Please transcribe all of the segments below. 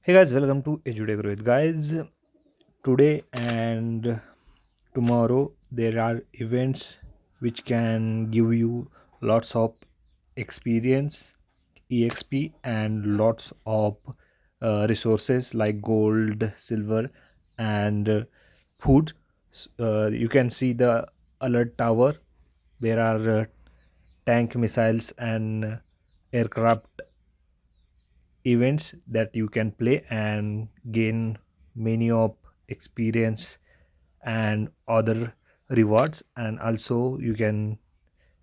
Hey guys, welcome to Eduday Growth. Guys, today and tomorrow there are events which can give you lots of experience, EXP, and lots of resources like gold, silver, and food. You can see the alert tower. There are tank missiles and aircraft events that you can play and gain many of experience and other rewards. And also you can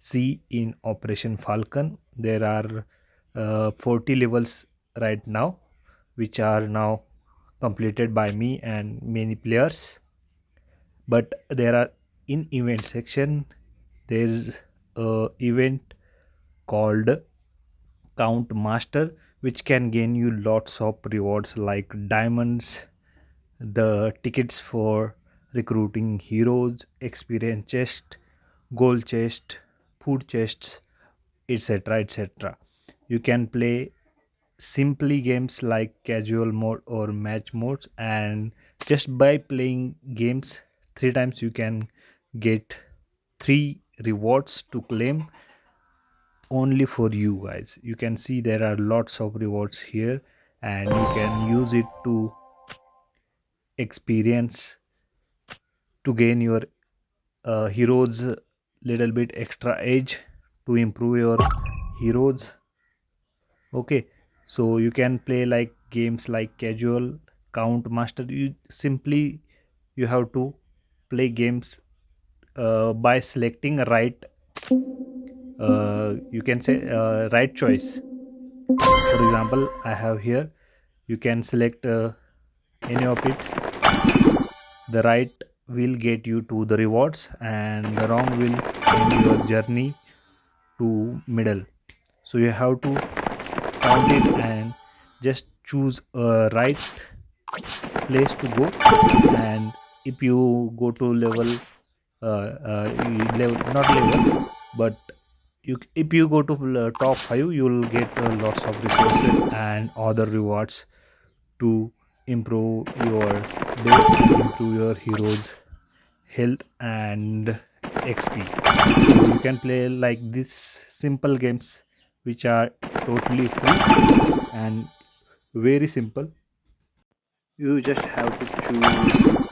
see in Operation Falcon there are 40 levels right now, which are now completed by me and many players. But there are in event section, there is a event called Count Master, which can gain you lots of rewards like diamonds, the tickets for recruiting heroes, experience chest, gold chest, food chests, etc. etc. You can play simply games like casual mode or match modes, and just by playing games three times you can get three rewards to claim only for you guys. You can see there are lots of rewards here, and you can use it to experience to gain your heroes little bit extra edge to improve your heroes. Okay, so you can play like games like casual, count master. You have to play games by selecting you can say right choice. For example, I have here, you can select any of it. The right will get you to the rewards and the wrong will end your journey to middle. So you have to count it and just choose a right place to go. And if you go to level level, not level, but if you go to top 5, you will get lots of resources and other rewards to improve your base and improve your heroes health and XP. So you can play like this simple games which are totally free and very simple. You just have to choose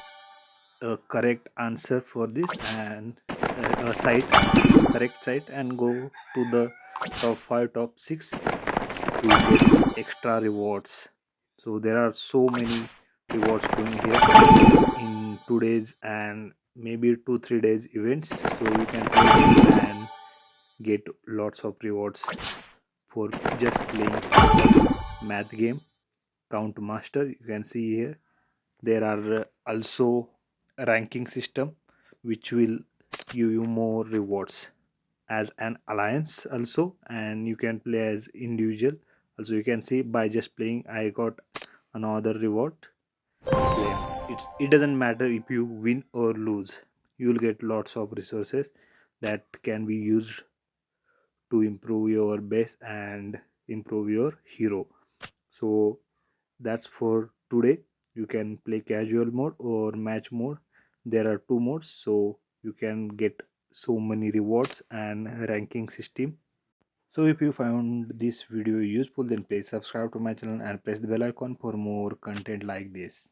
a correct answer for this and a site, correct site, and go to the top 5, top 6 to get extra rewards. So there are so many rewards going here in today's and maybe 2-3 days events. So you can play this and get lots of rewards for just playing simple math game. Count master, you can see here there are also a ranking system which will give you more rewards as an alliance also, and you can play as individual also. You can see by just playing I got another reward claim. It doesn't matter if you win or lose, you will get lots of resources that can be used to improve your base and improve your hero. So that's for today. You can play casual mode or match mode. There are two modes, so you can get so many rewards and ranking system. So if you found this video useful, then please subscribe to my channel and press the bell icon for more content like this.